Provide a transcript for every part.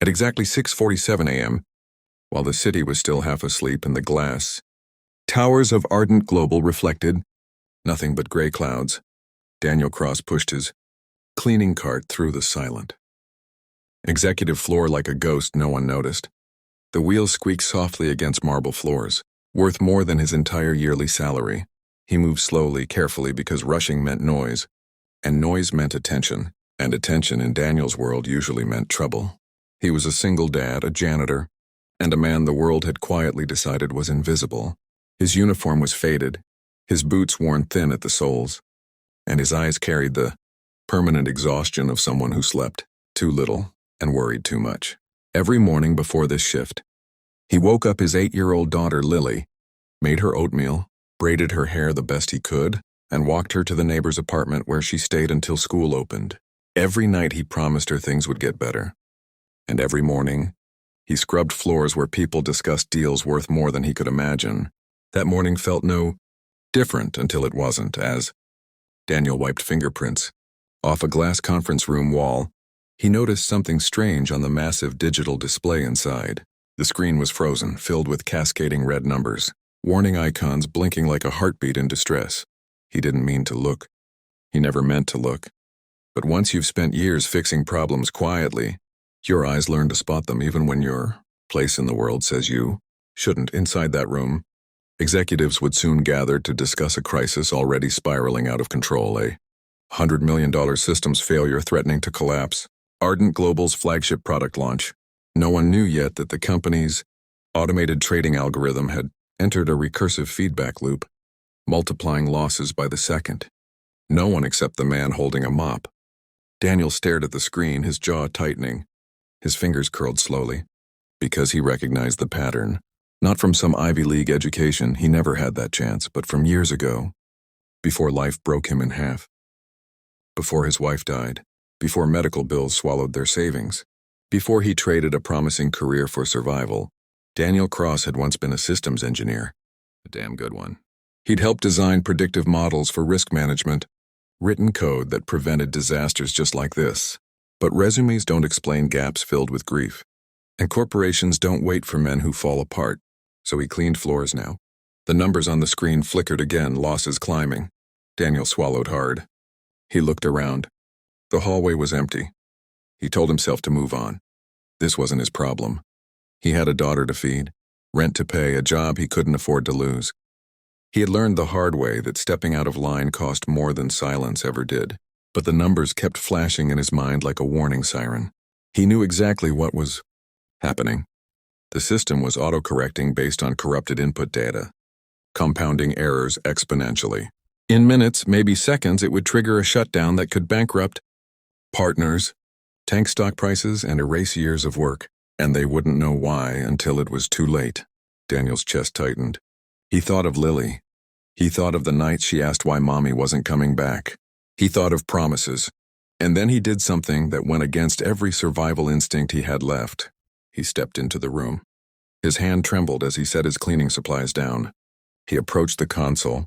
At exactly 6:47 a.m., while the city was still half asleep in the glass towers of ardent global reflected nothing but gray clouds, Daniel Cross pushed his cleaning cart through the silent executive floor like a ghost. No one noticed. The wheels squeaked softly against marble floors, worth more than his entire yearly salary. He moved slowly, carefully, because rushing meant noise, and noise meant attention, and attention in Daniel's world usually meant trouble. He was a single dad, a janitor, and a man the world had quietly decided was invisible. His uniform was faded, his boots worn thin at the soles, and his eyes carried the permanent exhaustion of someone who slept too little and worried too much. Every morning before this shift, he woke up his 8-year-old daughter, Lily, made her oatmeal, braided her hair the best he could, and walked her to the neighbor's apartment where she stayed until school opened. Every night he promised her things would get better. And every morning, he scrubbed floors where people discussed deals worth more than he could imagine. That morning felt no different until it wasn't, as Daniel wiped fingerprints off a glass conference room wall. He noticed something strange on the massive digital display inside. The screen was frozen, filled with cascading red numbers, warning icons blinking like a heartbeat in distress. He didn't mean to look. He never meant to look. But once you've spent years fixing problems quietly, your eyes learn to spot them even when your place in the world says you shouldn't. Inside that room, executives would soon gather to discuss a crisis already spiraling out of control, a $100 million systems failure threatening to collapse, Ardent Global's flagship product launch. No one knew yet that the company's automated trading algorithm had entered a recursive feedback loop, multiplying losses by the second. No one except the man holding a mop. Daniel stared at the screen, his jaw tightening. His fingers curled slowly, because he recognized the pattern. Not from some Ivy League education, he never had that chance, but from years ago, before life broke him in half. Before his wife died, before medical bills swallowed their savings, before he traded a promising career for survival, Daniel Cross had once been a systems engineer, a damn good one. He'd helped design predictive models for risk management, written code that prevented disasters just like this. But resumes don't explain gaps filled with grief, and corporations don't wait for men who fall apart, so he cleaned floors now. The numbers on the screen flickered again, losses climbing. Daniel swallowed hard. He looked around. The hallway was empty. He told himself to move on. This wasn't his problem. He had a daughter to feed, rent to pay, a job he couldn't afford to lose. He had learned the hard way that stepping out of line cost more than silence ever did. But the numbers kept flashing in his mind like a warning siren. He knew exactly what was happening. The system was autocorrecting based on corrupted input data, compounding errors exponentially. In minutes, maybe seconds, it would trigger a shutdown that could bankrupt partners, tank stock prices, and erase years of work. And they wouldn't know why until it was too late. Daniel's chest tightened. He thought of Lily. He thought of the nights she asked why Mommy wasn't coming back. He thought of promises. And then he did something that went against every survival instinct he had left. He stepped into the room. His hand trembled as he set his cleaning supplies down. He approached the console,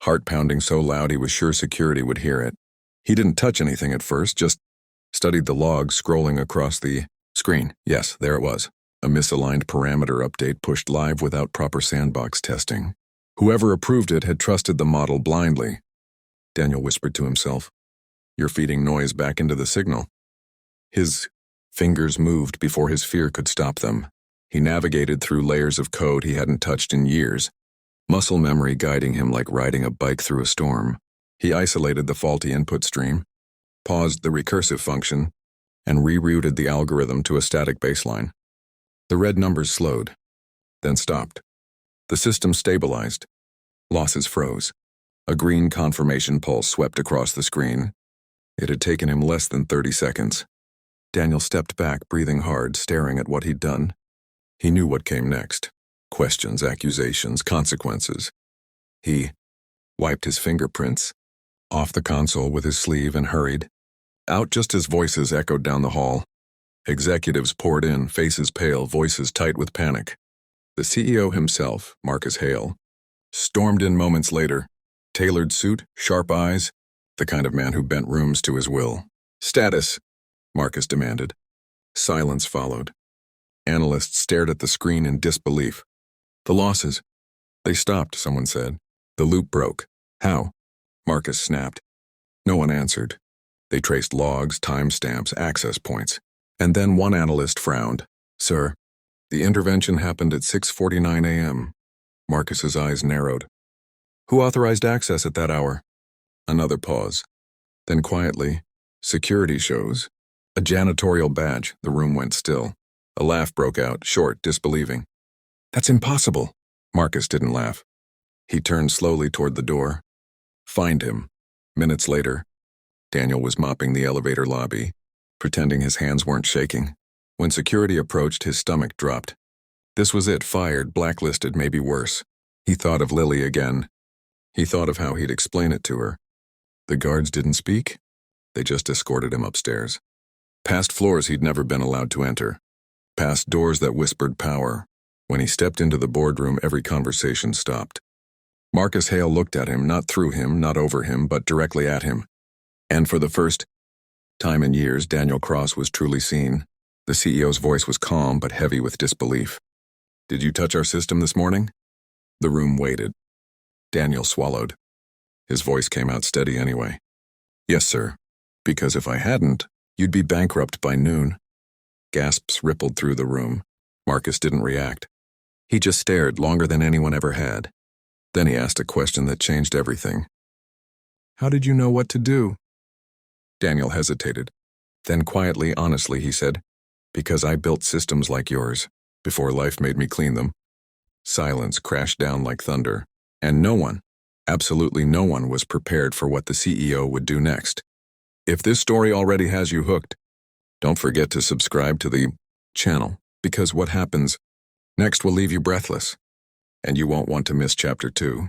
heart pounding so loud he was sure security would hear it. He didn't touch anything at first, just studied the logs scrolling across the screen. Yes, there it was. A misaligned parameter update pushed live without proper sandbox testing. Whoever approved it had trusted the model blindly. Daniel whispered to himself, "You're feeding noise back into the signal." His fingers moved before his fear could stop them. He navigated through layers of code he hadn't touched in years, muscle memory guiding him like riding a bike through a storm. He isolated the faulty input stream, paused the recursive function, and rerouted the algorithm to a static baseline. The red numbers slowed, then stopped. The system stabilized. Losses froze. A green confirmation pulse swept across the screen. It had taken him less than 30 seconds. Daniel stepped back, breathing hard, staring at what he'd done. He knew what came next. Questions, accusations, consequences. He wiped his fingerprints off the console with his sleeve and hurried out just as voices echoed down the hall. Executives poured in, faces pale, voices tight with panic. The CEO himself, Marcus Hale, stormed in moments later. Tailored suit, sharp eyes, the kind of man who bent rooms to his will. "Status," Marcus demanded. Silence followed. Analysts stared at the screen in disbelief. The losses. They stopped, someone said. The loop broke. How? Marcus snapped. No one answered. They traced logs, timestamps, access points. And then one analyst frowned. Sir, the intervention happened at 6:49 a.m. Marcus's eyes narrowed. Who authorized access at that hour? Another pause. Then quietly, security shows. A janitorial badge. The room went still. A laugh broke out, short, disbelieving. That's impossible. Marcus didn't laugh. He turned slowly toward the door. Find him. Minutes later, Daniel was mopping the elevator lobby, pretending his hands weren't shaking. When security approached, his stomach dropped. This was it, fired, blacklisted, maybe worse. He thought of Lily again. He thought of how he'd explain it to her. The guards didn't speak. They just escorted him upstairs. Past floors he'd never been allowed to enter. Past doors that whispered power. When he stepped into the boardroom, every conversation stopped. Marcus Hale looked at him, not through him, not over him, but directly at him. And for the first time in years, Daniel Cross was truly seen. The CEO's voice was calm but heavy with disbelief. Did you touch our system this morning? The room waited. Daniel swallowed. His voice came out steady anyway. Yes, sir. Because if I hadn't, you'd be bankrupt by noon. Gasps rippled through the room. Marcus didn't react. He just stared longer than anyone ever had. Then he asked a question that changed everything. How did you know what to do? Daniel hesitated. Then quietly, honestly, he said, because I built systems like yours, before life made me clean them. Silence crashed down like thunder, and no one, absolutely no one, was prepared for what the CEO would do next. If this story already has you hooked, don't forget to subscribe to the channel, because what happens next will leave you breathless, and you won't want to miss Chapter 2.